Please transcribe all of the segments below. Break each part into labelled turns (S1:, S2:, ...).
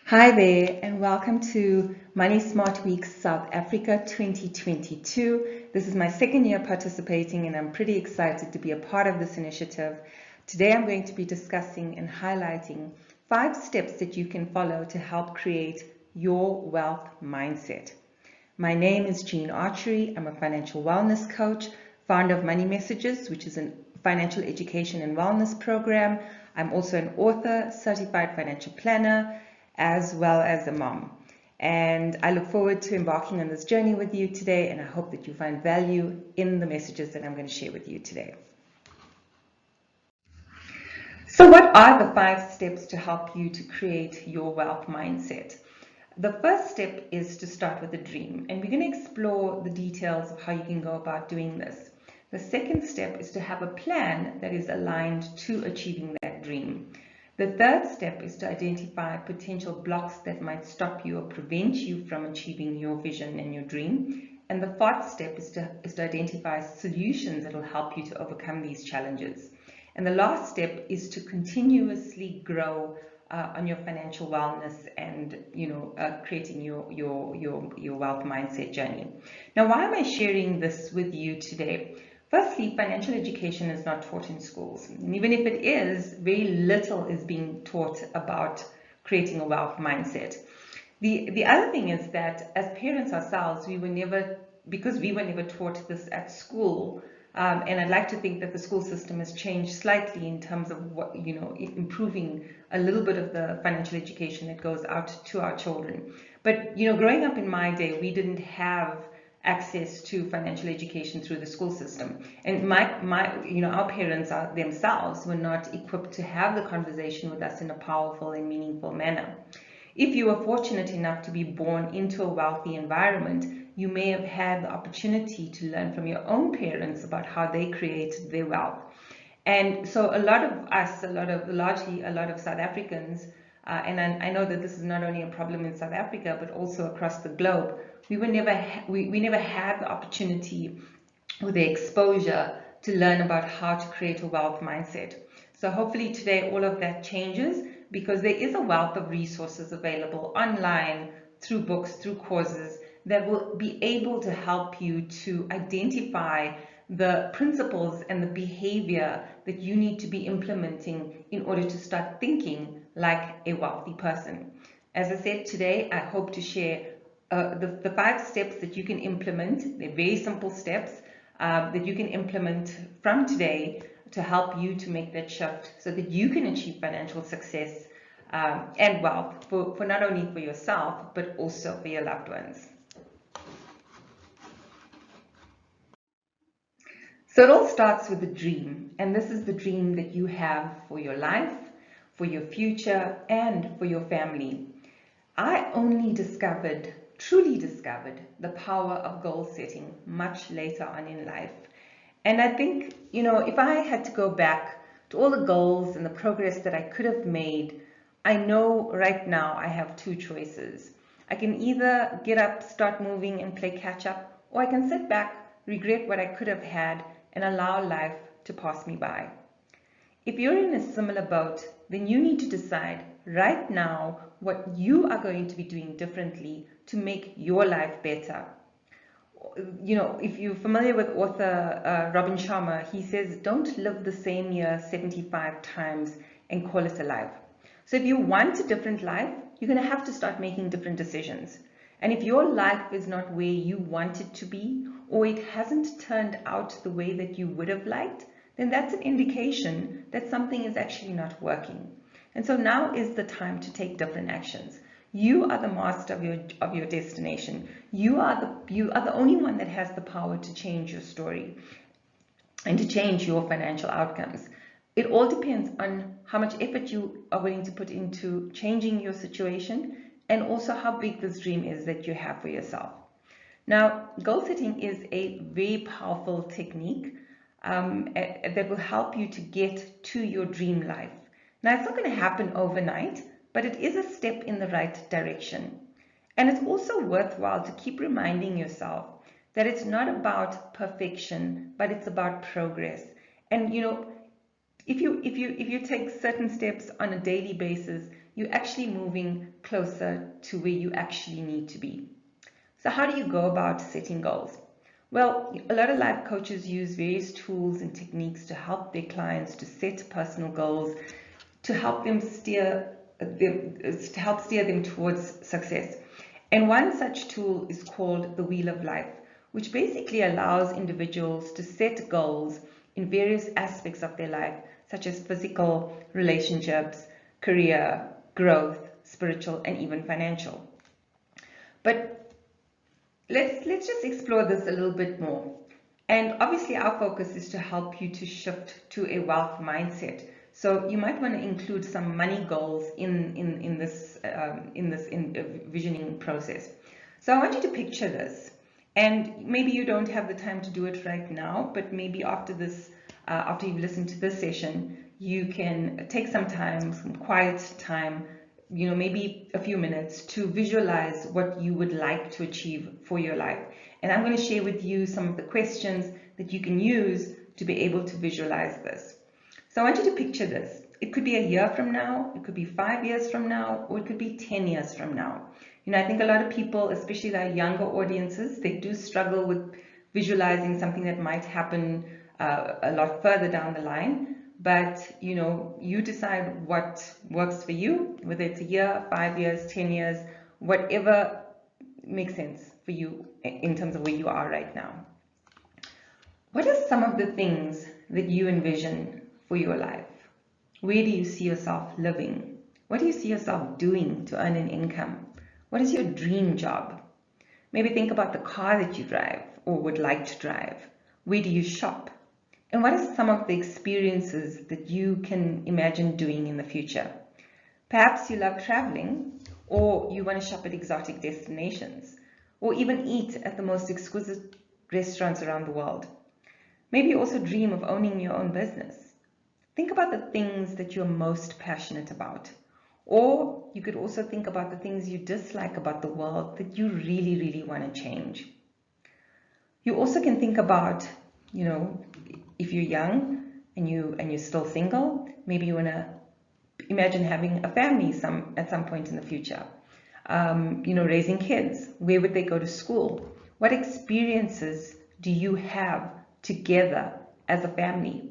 S1: Hi there, and welcome to Money Smart Week South Africa 2022. This is my second year participating, and I'm pretty excited to be a part of this initiative. Today, I'm going to be discussing and highlighting 5 steps that you can follow to help create your wealth mindset. My name is Jean Archery. I'm a financial wellness coach, founder of Money Messages, which is a financial education and wellness program. I'm also an author, certified financial planner, as well as a mom. And I look forward to embarking on this journey with you today, and I hope that you find value in the messages that I'm going to share with you today. So what are the 5 steps to help you to create your wealth mindset? The first step is to start with a dream, and we're going to explore the details of how you can go about doing this. The second step is to have a plan that is aligned to achieving that dream. The third step is to identify potential blocks that might stop you or prevent you from achieving your vision and your dream. And the fourth step is to identify solutions that will help you to overcome these challenges. And the last step is to continuously grow on your financial wellness and creating your wealth mindset journey. Now, why am I sharing this with you today? Firstly, financial education is not taught in schools. And even if it is, very little is being taught about creating a wealth mindset. The other thing is that as parents ourselves, because we were never taught this at school, and I'd like to think that the school system has changed slightly in terms of improving a little bit of the financial education that goes out to our children. But growing up in my day, we didn't have access to financial education through the school system, and our parents themselves were not equipped to have the conversation with us in a powerful and meaningful manner. If you were fortunate enough to be born into a wealthy environment, you may have had the opportunity to learn from your own parents about how they created their wealth. And so a lot of us, largely a lot of South Africans, and I know that this is not only a problem in South Africa, but also across the globe, we never had the opportunity or the exposure to learn about how to create a wealth mindset. So hopefully today all of that changes, because there is a wealth of resources available online, through books, through courses, that will be able to help you to identify the principles and the behavior that you need to be implementing in order to start thinking like a wealthy person. As I said, today I hope to share the 5 steps that you can implement. They're very simple steps that you can implement from today to help you to make that shift so that you can achieve financial success and wealth for not only for yourself, but also for your loved ones. So it all starts with a dream, and this is the dream that you have for your life, for your future, and for your family. I only truly discovered the power of goal setting much later on in life. And I think, if I had to go back to all the goals and the progress that I could have made, I know right now I have 2 choices. I can either get up, start moving, and play catch up, or I can sit back, regret what I could have had, and allow life to pass me by. If you're in a similar boat, then you need to decide right now what you are going to be doing differently to make your life better. If you're familiar with author Robin Sharma, he says, don't live the same year 75 times and call it a life. So if you want a different life, you're going to have to start making different decisions. And if your life is not where you want it to be, or it hasn't turned out the way that you would have liked, then that's an indication that something is actually not working. And so now is the time to take different actions. You are the master of your destination. You are the only one that has the power to change your story and to change your financial outcomes. It all depends on how much effort you are willing to put into changing your situation, and also how big this dream is that you have for yourself. Now, goal setting is a very powerful technique that will help you to get to your dream life. Now, it's not going to happen overnight, but it is a step in the right direction. And it's also worthwhile to keep reminding yourself that it's not about perfection, but it's about progress. And if you take certain steps on a daily basis, you're actually moving closer to where you actually need to be. So how do you go about setting goals? Well, a lot of life coaches use various tools and techniques to help their clients to set personal goals, to help them steer them towards success. And one such tool is called the Wheel of Life, which basically allows individuals to set goals in various aspects of their life, such as physical, relationships, career, growth, spiritual, and even financial. But let's just explore this a little bit more. And obviously our focus is to help you to shift to a wealth mindset. So you might want to include some money goals in this visioning process. So I want you to picture this. And maybe you don't have the time to do it right now, but maybe after this, after you've listened to this session, you can take some time, some quiet time, maybe a few minutes to visualize what you would like to achieve for your life. And I'm going to share with you some of the questions that you can use to be able to visualize this. So I want you to picture this. It could be a year from now, it could be 5 years from now, or it could be 10 years from now. I think a lot of people, especially our younger audiences, they do struggle with visualizing something that might happen a lot further down the line. But, you decide what works for you, whether it's a year, 5 years, 10 years, whatever makes sense for you in terms of where you are right now. What are some of the things that you envision for your life? Where do you see yourself living? What do you see yourself doing to earn an income? What is your dream job? Maybe think about the car that you drive or would like to drive. Where do you shop? And what are some of the experiences that you can imagine doing in the future? Perhaps you love traveling, or you want to shop at exotic destinations, or even eat at the most exquisite restaurants around the world. Maybe you also dream of owning your own business. Think about the things that you're most passionate about. Or you could also think about the things you dislike about the world that you really, really want to change. You also can think about, if you're young and you're still single, maybe you want to imagine having a family at some point in the future. Raising kids. Where would they go to school? What experiences do you have together as a family?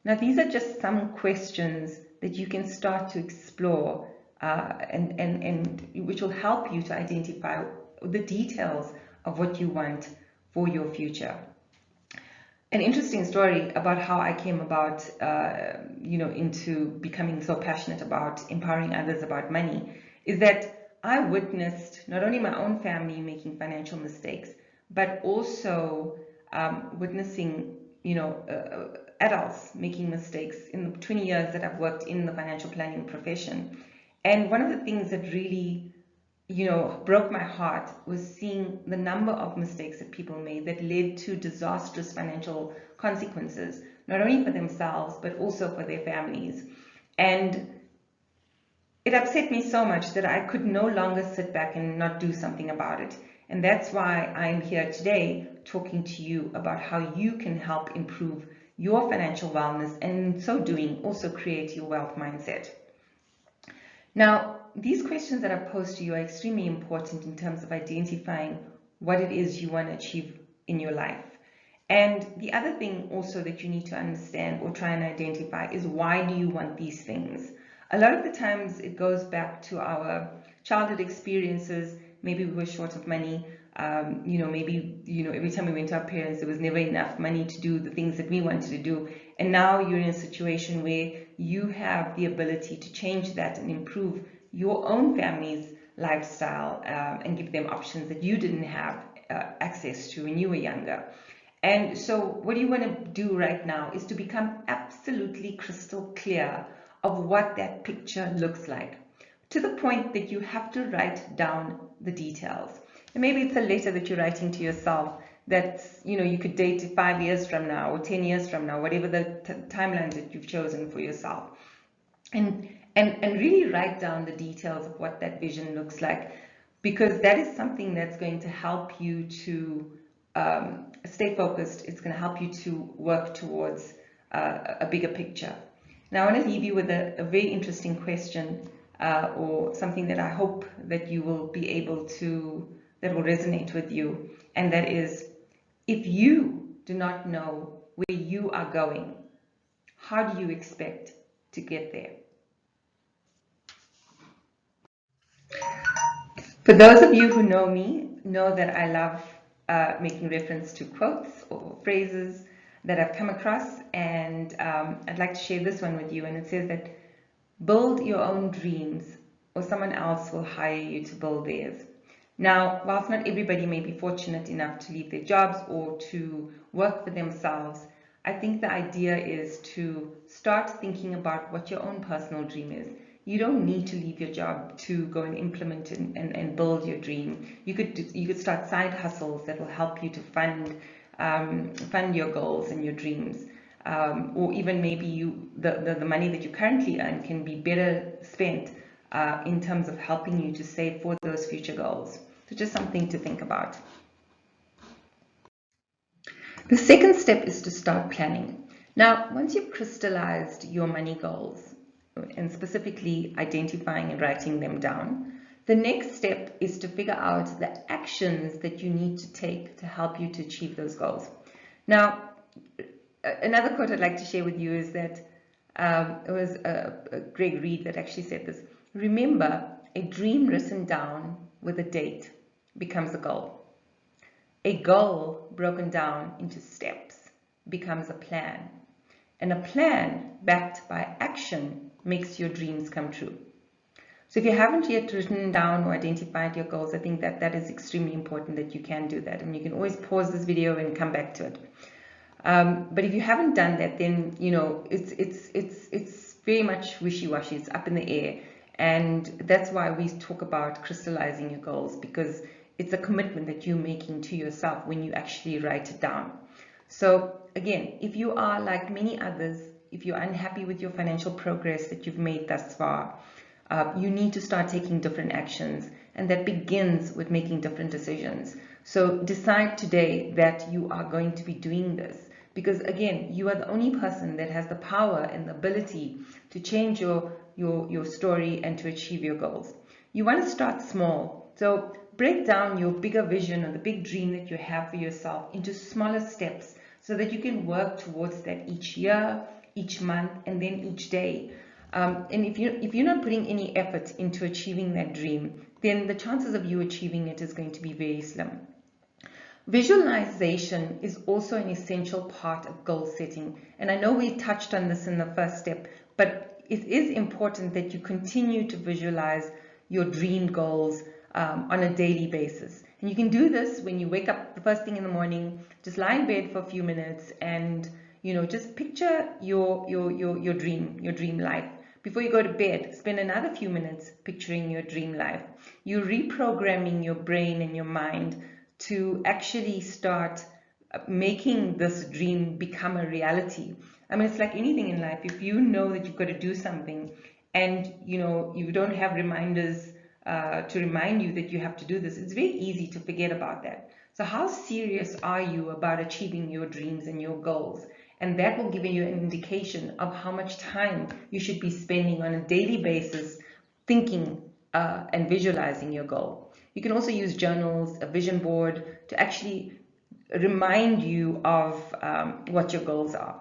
S1: Now, these are just some questions that you can start to explore and which will help you to identify the details of what you want for your future. An interesting story about how I came about, into becoming so passionate about empowering others about money is that I witnessed not only my own family making financial mistakes, but also witnessing, adults making mistakes in the 20 years that I've worked in the financial planning profession. And one of the things that really, broke my heart was seeing the number of mistakes that people made that led to disastrous financial consequences, not only for themselves, but also for their families. And it upset me so much that I could no longer sit back and not do something about it. And that's why I'm here today talking to you about how you can help improve your financial wellness and in so doing also create your wealth mindset. Now, these questions that I pose to you are extremely important in terms of identifying what it is you want to achieve in your life. And the other thing also that you need to understand or try and identify is, why do you want these things? A lot of the times it goes back to our childhood experiences. Maybe we were short of money. Every time we went to our parents, there was never enough money to do the things that we wanted to do. And now you're in a situation where you have the ability to change that and improve your own family's lifestyle and give them options that you didn't have access to when you were younger. And so what you want to do right now is to become absolutely crystal clear of what that picture looks like, to the point that you have to write down the details. And maybe it's a letter that you're writing to yourself that you could date 5 years from now or 10 years from now, whatever the timeline that you've chosen for yourself. And really write down the details of what that vision looks like, because that is something that's going to help you to stay focused. It's going to help you to work towards a bigger picture. Now, I want to leave you with a very interesting question or something that I hope that you will be able to, that will resonate with you. And that is, if you do not know where you are going, how do you expect to get there? For those of you who know me, know that I love making reference to quotes or phrases that I've come across, and I'd like to share this one with you. And it says that build your own dreams, or someone else will hire you to build theirs. Now, whilst not everybody may be fortunate enough to leave their jobs or to work for themselves, I think the idea is to start thinking about what your own personal dream is. You don't need to leave your job to go and implement and build your dream. You could start side hustles that will help you to fund your goals and your dreams. Or even maybe the money that you currently earn can be better spent in terms of helping you to save for those future goals. So just something to think about. The second step is to start planning. Now, once you've crystallized your money goals, and specifically identifying and writing them down, the next step is to figure out the actions that you need to take to help you to achieve those goals. Now, another quote I'd like to share with you is that it was Greg Reed that actually said this: remember, a dream written down with a date becomes a goal. A goal broken down into steps becomes a plan. And a plan backed by action makes your dreams come true. So if you haven't yet written down or identified your goals, I think that is extremely important that you can do that. And you can always pause this video and come back to it. But if you haven't done that, then it's very much wishy-washy. It's up in the air. And that's why we talk about crystallizing your goals, because it's a commitment that you're making to yourself when you actually write it down. So again, if you are like many others, if you're unhappy with your financial progress that you've made thus far, you need to start taking different actions, and that begins with making different decisions. So decide today that you are going to be doing this, because again, you are the only person that has the power and the ability to change your story and to achieve your goals. You want to start small. So break down your bigger vision or the big dream that you have for yourself into smaller steps so that you can work towards that each year, each month, and then each day. And if you're not putting any effort into achieving that dream, then the chances of you achieving it is going to be very slim. Visualization is also an essential part of goal setting. And I know we touched on this in the first step, but it is important that you continue to visualize your dream goals on a daily basis. And you can do this when you wake up the first thing in the morning, just lie in bed for a few minutes and just picture your dream life. Before you go to bed, spend another few minutes picturing your dream life. You're reprogramming your brain and your mind to actually start making this dream become a reality. I mean, it's like anything in life. If you know that you've got to do something and you don't have reminders to remind you that you have to do this, it's very easy to forget about that. So how serious are you about achieving your dreams and your goals? And that will give you an indication of how much time you should be spending on a daily basis thinking and visualizing your goal. You can also use journals, a vision board to actually remind you of what your goals are.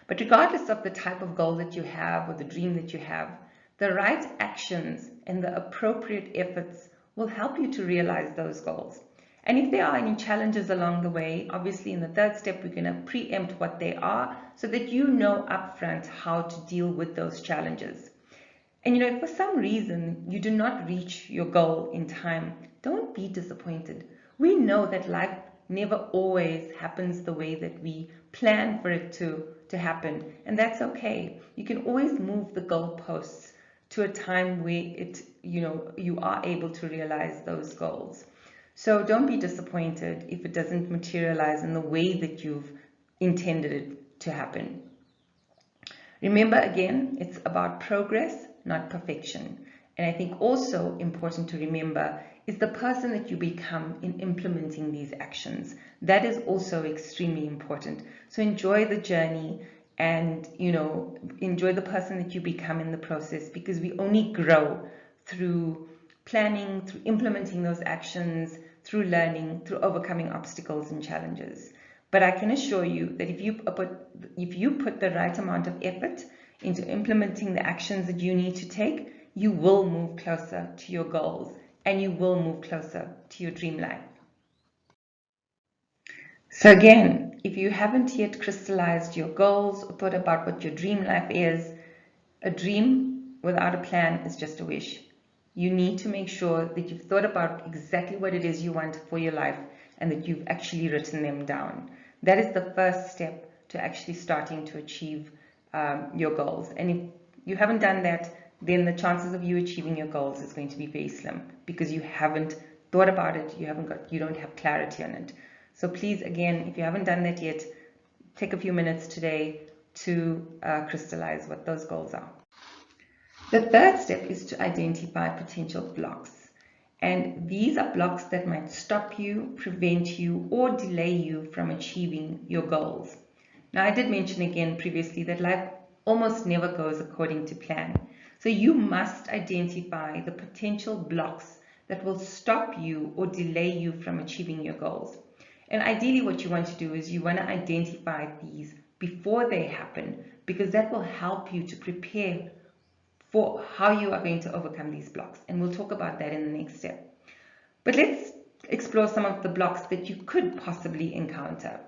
S1: But regardless of the type of goal that you have or the dream that you have, the right actions and the appropriate efforts will help you to realize those goals. And if there are any challenges along the way, obviously in the third step, we're going to preempt what they are so that you know upfront how to deal with those challenges. And if for some reason you do not reach your goal in time, don't be disappointed. We know that life never always happens the way that we plan for it to happen, and that's okay. You can always move the goalposts to a time where you are able to realize those goals. So don't be disappointed if it doesn't materialize in the way that you've intended it to happen. Remember, again, it's about progress, not perfection. And I think also important to remember is the person that you become in implementing these actions. That is also extremely important. So enjoy the journey and, enjoy the person that you become in the process, because we only grow through planning, through implementing those actions, through learning, through overcoming obstacles and challenges. But I can assure you that if you put the right amount of effort into implementing the actions that you need to take, you will move closer to your goals and you will move closer to your dream life. So again, if you haven't yet crystallized your goals or thought about what your dream life is, a dream without a plan is just a wish. You need to make sure that you've thought about exactly what it is you want for your life and that you've actually written them down. That is the first step to actually starting to achieve your goals. And if you haven't done that, then the chances of you achieving your goals is going to be very slim, because you haven't thought about it, you don't have clarity on it. So please, again, if you haven't done that yet, take a few minutes today to crystallize what those goals are. The third step is to identify potential blocks. And these are blocks that might stop you, prevent you, or delay you from achieving your goals. Now, I did mention again previously that life almost never goes according to plan. So you must identify the potential blocks that will stop you or delay you from achieving your goals. And ideally what you want to do is you want to identify these before they happen, because that will help you to prepare for how you are going to overcome these blocks. And we'll talk about that in the next step. But let's explore some of the blocks that you could possibly encounter.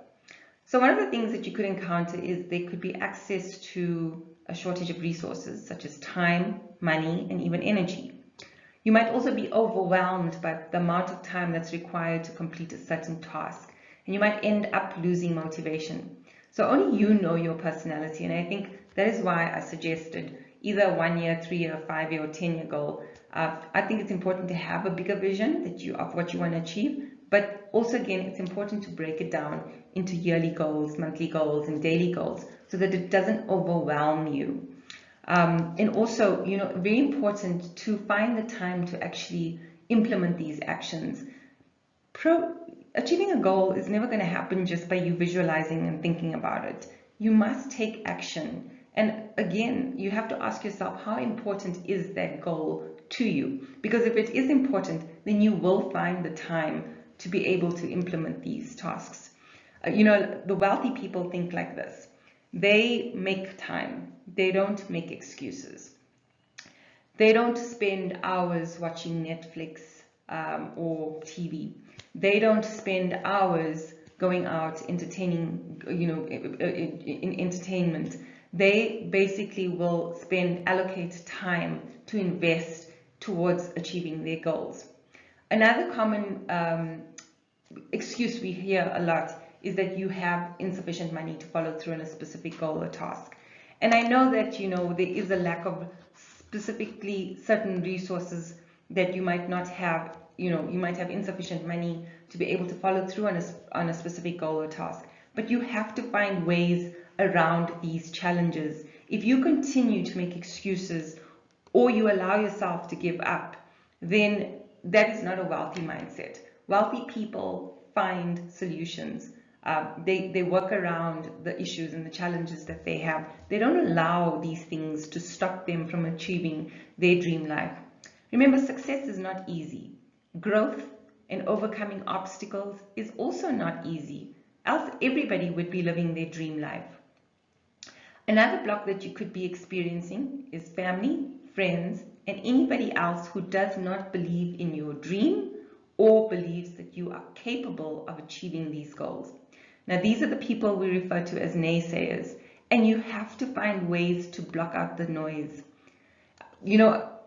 S1: So one of the things that you could encounter is there could be access to a shortage of resources, such as time, money, and even energy. You might also be overwhelmed by the amount of time that's required to complete a certain task, and you might end up losing motivation. So only you know your personality, and I think that is why I suggested either a 1 year, 3 year, 5 year, or 10 year goal. I think it's important to have a bigger vision of what you want to achieve, but also again, it's important to break it down into yearly goals, monthly goals, and daily goals so that it doesn't overwhelm you. And also, very important to find the time to actually implement these actions. Achieving a goal is never going to happen just by you visualizing and thinking about it. You must take action. And again, you have to ask yourself, how important is that goal to you? Because if it is important, then you will find the time to be able to implement these tasks. The wealthy people think like this. They make time. They don't make excuses. They don't spend hours watching Netflix or TV. They don't spend hours going out entertaining, in entertainment. They basically will allocate time to invest towards achieving their goals. Another common excuse we hear a lot is that you have insufficient money to follow through on a specific goal or task. And I know that, there is a lack of specifically certain resources that you might not have. You might have insufficient money to be able to follow through on a specific goal or task. But you have to find ways around these challenges. If you continue to make excuses or you allow yourself to give up, then that is not a wealthy mindset. Wealthy people find solutions. They work around the issues and the challenges that they have. They don't allow these things to stop them from achieving their dream life. Remember, success is not easy. Growth and overcoming obstacles is also not easy. Else everybody would be living their dream life. Another block that you could be experiencing is family, friends, and anybody else who does not believe in your dream or believes that you are capable of achieving these goals. Now, these are the people we refer to as naysayers, and you have to find ways to block out the noise.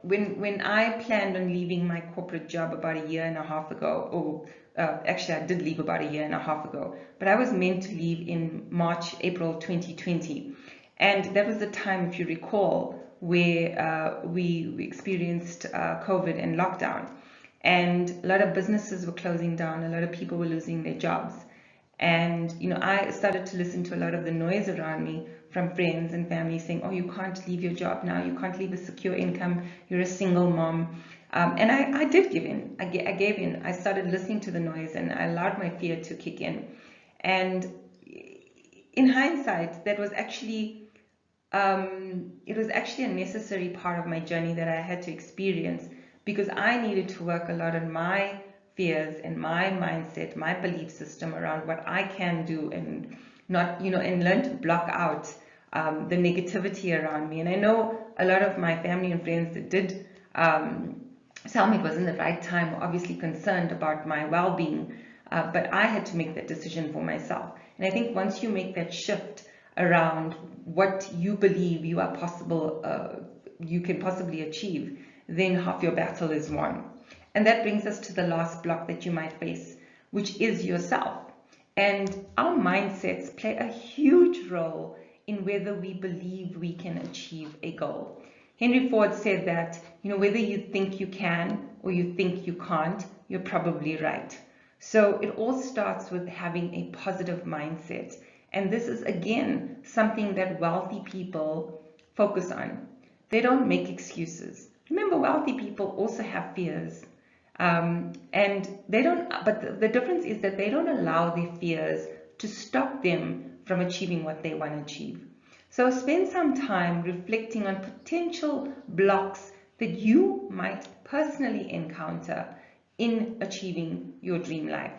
S1: When I planned on leaving my corporate job about a year and a half ago, actually I did leave about a year and a half ago, but I was meant to leave in March, April 2020. And that was the time, if you recall, where we experienced COVID and lockdown. And a lot of businesses were closing down, a lot of people were losing their jobs. And I started to listen to a lot of the noise around me from friends and family saying, oh, you can't leave your job now, you can't leave a secure income, you're a single mom. And I did give in. I gave in. I started listening to the noise and I allowed my fear to kick in. And in hindsight, that was actually it was actually a necessary part of my journey that I had to experience, because I needed to work a lot on my fears and my mindset, my belief system around what I can do and not, and learn to block out the negativity around me. And I know a lot of my family and friends that did tell me it wasn't the right time, were obviously concerned about my well-being, but I had to make that decision for myself. And I think once you make that shift around what you believe you can possibly achieve, then half your battle is won. And that brings us to the last block that you might face, which is yourself. And our mindsets play a huge role in whether we believe we can achieve a goal. Henry Ford said that, whether you think you can or you think you can't, you're probably right. So it all starts with having a positive mindset. And this is, again, something that wealthy people focus on. They don't make excuses. Remember, wealthy people also have fears. And they don't, but the difference is that they don't allow their fears to stop them from achieving what they want to achieve. So spend some time reflecting on potential blocks that you might personally encounter in achieving your dream life.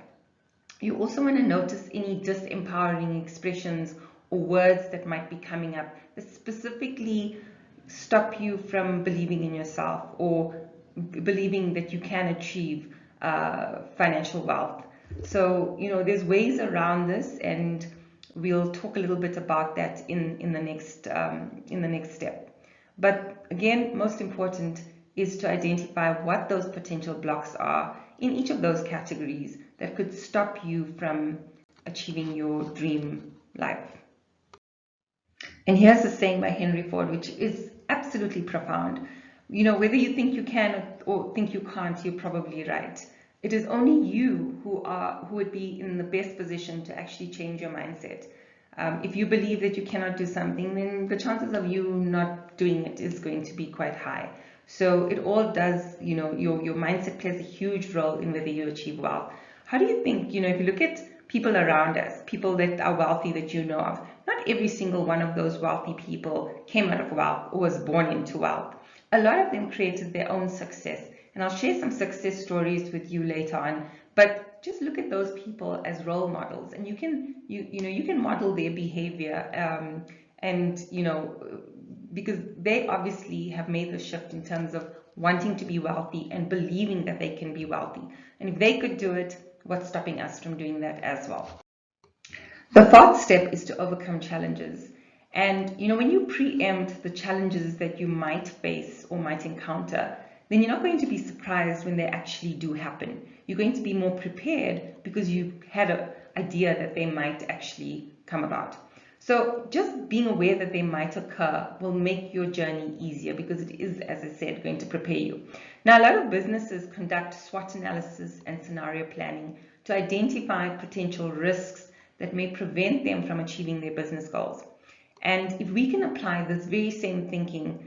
S1: You also want to notice any disempowering expressions or words that might be coming up that specifically stop you from believing in yourself or believing that you can achieve financial wealth. So, there's ways around this, and we'll talk a little bit about that in the next step. But again, most important is to identify what those potential blocks are in each of those categories that could stop you from achieving your dream life. And here's a saying by Henry Ford, which is absolutely profound. Whether you think you can or think you can't, you're probably right. It is only you who would be in the best position to actually change your mindset. If you believe that you cannot do something, then the chances of you not doing it is going to be quite high. So it all does, your mindset plays a huge role in whether you achieve wealth. How do you think, if you look at people around us, people that are wealthy that you know of, not every single one of those wealthy people came out of wealth or was born into wealth. A lot of them created their own success. And I'll share some success stories with you later on. But just look at those people as role models, and you can model their behavior, because they obviously have made the shift in terms of wanting to be wealthy and believing that they can be wealthy. And if they could do it, what's stopping us from doing that as well? The fourth step is to overcome challenges. And when you preempt the challenges that you might face or might encounter, then you're not going to be surprised when they actually do happen. You're going to be more prepared because you had an idea that they might actually come about. So just being aware that they might occur will make your journey easier, because it is, as I said, going to prepare you. Now, a lot of businesses conduct SWOT analysis and scenario planning to identify potential risks that may prevent them from achieving their business goals. And if we can apply this very same thinking,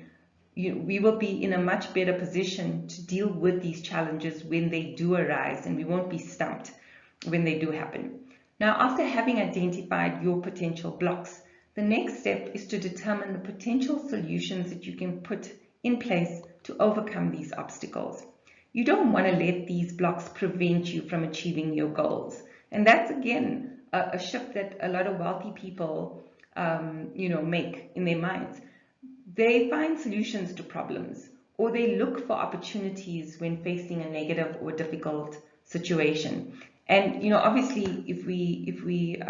S1: we will be in a much better position to deal with these challenges when they do arise, and we won't be stumped when they do happen. Now, after having identified your potential blocks, the next step is to determine the potential solutions that you can put in place to overcome these obstacles. You don't want to let these blocks prevent you from achieving your goals. And that's, again, a shift that a lot of wealthy people make in their minds. They find solutions to problems, or they look for opportunities when facing a negative or difficult situation. And obviously, if we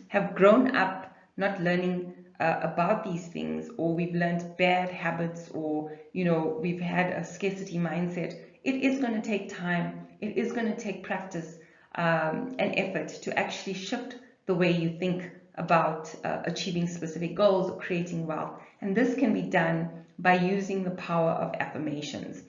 S1: have grown up not learning about these things, or we've learned bad habits, or we've had a scarcity mindset, it is going to take time. It is going to take practice and effort to actually shift the way you think about achieving specific goals or creating wealth. And this can be done by using the power of affirmations.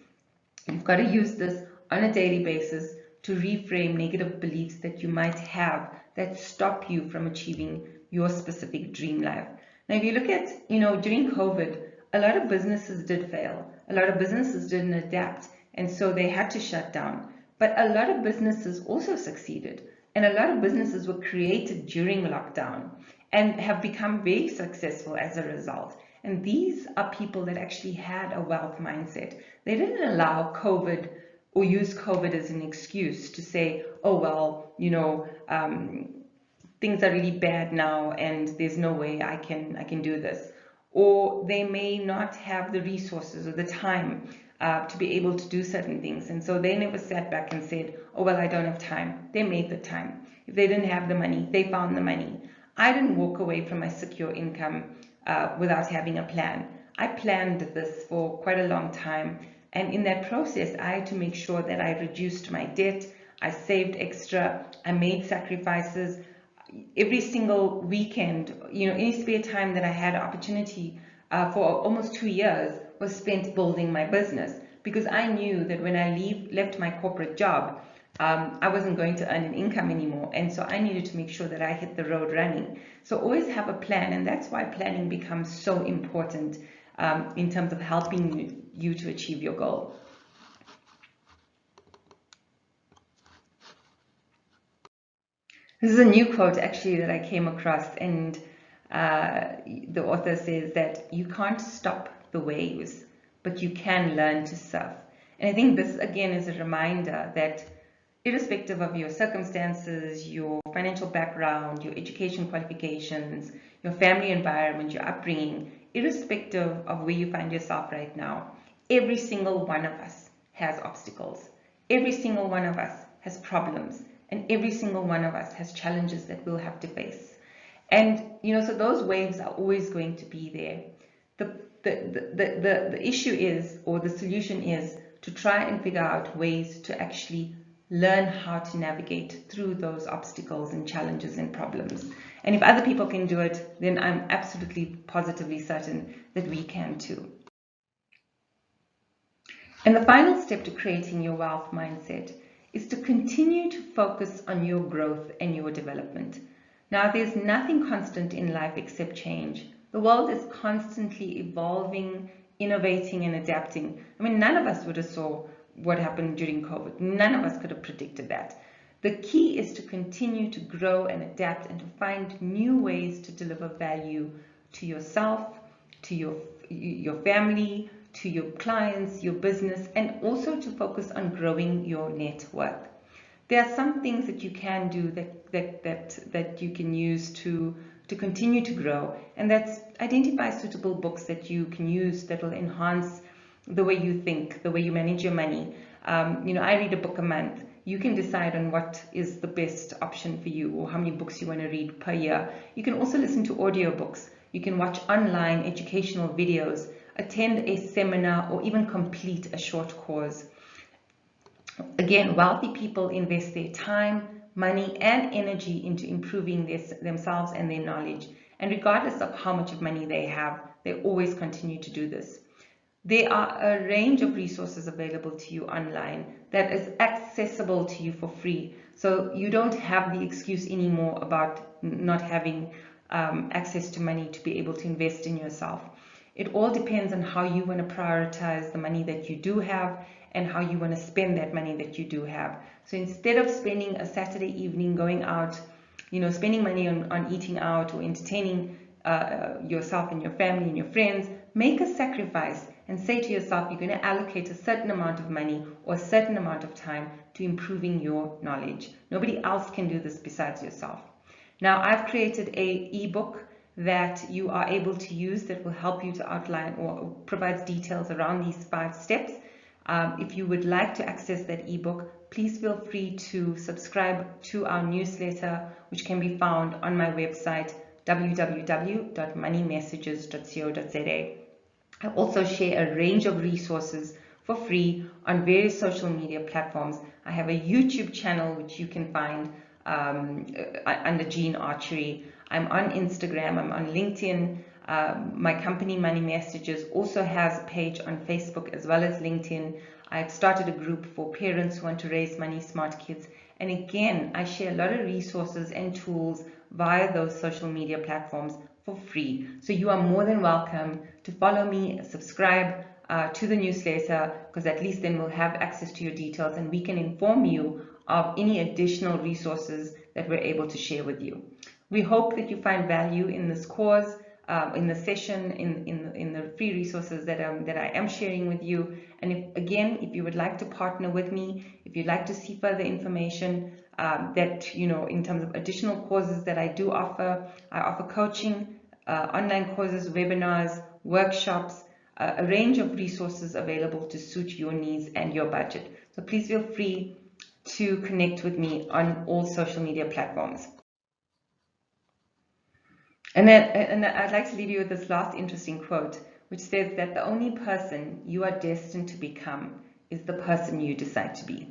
S1: You've got to use this on a daily basis to reframe negative beliefs that you might have that stop you from achieving your specific dream life. Now, if you look at, during COVID, a lot of businesses did fail. A lot of businesses didn't adapt, and so they had to shut down. But a lot of businesses also succeeded, and a lot of businesses were created during lockdown. and have become very successful as a result. And these are people that actually had a wealth mindset. They didn't allow COVID or use COVID as an excuse to say, oh, well, things are really bad now and there's no way I can do this. Or they may not have the resources or the time to be able to do certain things. And so they never sat back and said, oh, well, I don't have time. They made the time. If they didn't have the money, they found the money. I didn't walk away from my secure income without having a plan. I planned this for quite a long time. And in that process, I had to make sure that I reduced my debt. I saved extra. I made sacrifices. Every single weekend, any spare time that I had opportunity for almost 2 years was spent building my business, because I knew that when I left my corporate job, I wasn't going to earn an income anymore. And so I needed to make sure that I hit the road running. So always have a plan. And that's why planning becomes so important in terms of helping you to achieve your goal. This is a new quote actually that I came across, and the author says that you can't stop the waves, but you can learn to surf. And I think this again is a reminder that irrespective of your circumstances, your financial background, your education qualifications, your family environment, your upbringing, irrespective of where you find yourself right now, every single one of us has obstacles. Every single one of us has problems. And every single one of us has challenges that we'll have to face. And, so those waves are always going to be there. The issue is, or the solution is, to try and figure out ways to actually learn how to navigate through those obstacles and challenges and problems. And if other people can do it, then I'm absolutely positively certain that we can too. And the final step to creating your wealth mindset is to continue to focus on your growth and your development. Now, there's nothing constant in life except change. The world is constantly evolving, innovating, and adapting. I mean, none of us would have saw what happened during COVID. None of us could have predicted that. The key is to continue to grow and adapt and to find new ways to deliver value to yourself, to your family, to your clients, your business, and also to focus on growing your net worth. There are some things that you can do that you can use to continue to grow, and that's identify suitable books that you can use that will enhance the way you think, the way you manage your money. I read a book a month. You can decide on what is the best option for you or how many books you want to read per year. You can also listen to audiobooks. You can watch online educational videos, attend a seminar, or even complete a short course. Again, wealthy people invest their time, money, and energy into improving themselves and their knowledge. And regardless of how much of money they have, they always continue to do this. There are a range of resources available to you online that is accessible to you for free. So you don't have the excuse anymore about not having access to money to be able to invest in yourself. It all depends on how you want to prioritize the money that you do have and how you want to spend that money that you do have. So instead of spending a Saturday evening going out, spending money on eating out or entertaining yourself and your family and your friends, make a sacrifice and say to yourself, you're going to allocate a certain amount of money or a certain amount of time to improving your knowledge. Nobody else can do this besides yourself. Now, I've created an ebook that you are able to use that will help you to outline or provides details around these 5 steps. If you would like to access that ebook, please feel free to subscribe to our newsletter, which can be found on my website, www.moneymessages.co.za. I also share a range of resources for free on various social media platforms. I have a YouTube channel which you can find under Gene Archery. I'm on Instagram, I'm on LinkedIn. My company Money Messages also has a page on Facebook as well as LinkedIn. I've started a group for parents who want to raise money smart kids. And again, I share a lot of resources and tools via those social media platforms for free. So you are more than welcome to follow me, subscribe to the newsletter, because at least then we'll have access to your details and we can inform you of any additional resources that we're able to share with you. We hope that you find value in this course, in the session, in the free resources that I am sharing with you. And if you would like to partner with me, if you'd like to see further information that, in terms of additional courses that I do offer, I offer coaching, online courses, webinars, workshops, a range of resources available to suit your needs and your budget. So please feel free to connect with me on all social media platforms. And I'd like to leave you with this last interesting quote, which says that the only person you are destined to become is the person you decide to be.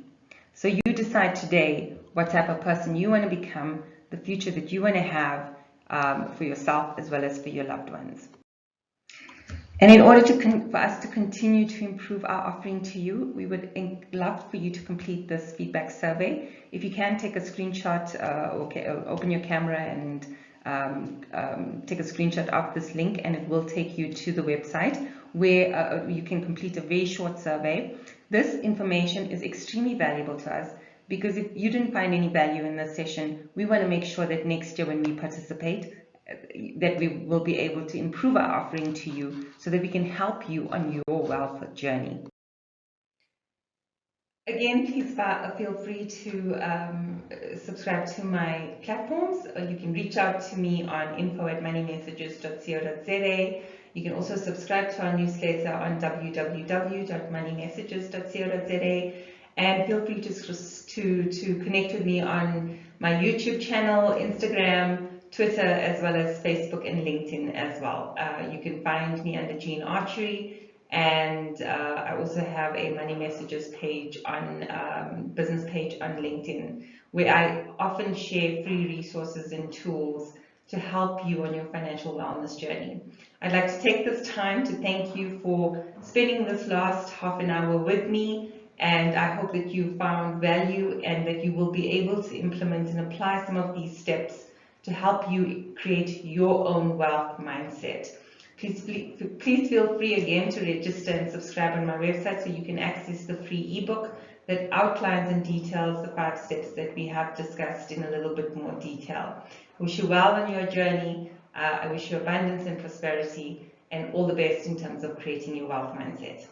S1: So you decide today what type of person you want to become, the future that you want to have for yourself as well as for your loved ones. And in order for us to continue to improve our offering to you, we would love for you to complete this feedback survey. If you can, take a screenshot or open your camera and take a screenshot of this link, and it will take you to the website where you can complete a very short survey. This information is extremely valuable to us because if you didn't find any value in this session, we want to make sure that next year when we participate, that we will be able to improve our offering to you so that we can help you on your wealth journey. Again, please feel free to subscribe to my platforms. You can reach out to me on info@moneymessages.co.za. You can also subscribe to our newsletter on www.moneymessages.co.za. And feel free to connect with me on my YouTube channel, Instagram, Twitter, as well as Facebook and LinkedIn as well. You can find me under Jean Archery. And I also have a Money Messages page business page on LinkedIn, where I often share free resources and tools to help you on your financial wellness journey. I'd like to take this time to thank you for spending this last half an hour with me, and I hope that you found value and that you will be able to implement and apply some of these steps to help you create your own wealth mindset. Please feel free again to register and subscribe on my website so you can access the free ebook that outlines and details the 5 steps that we have discussed in a little bit more detail. I wish you well on your journey. I wish you abundance and prosperity and all the best in terms of creating your wealth mindset.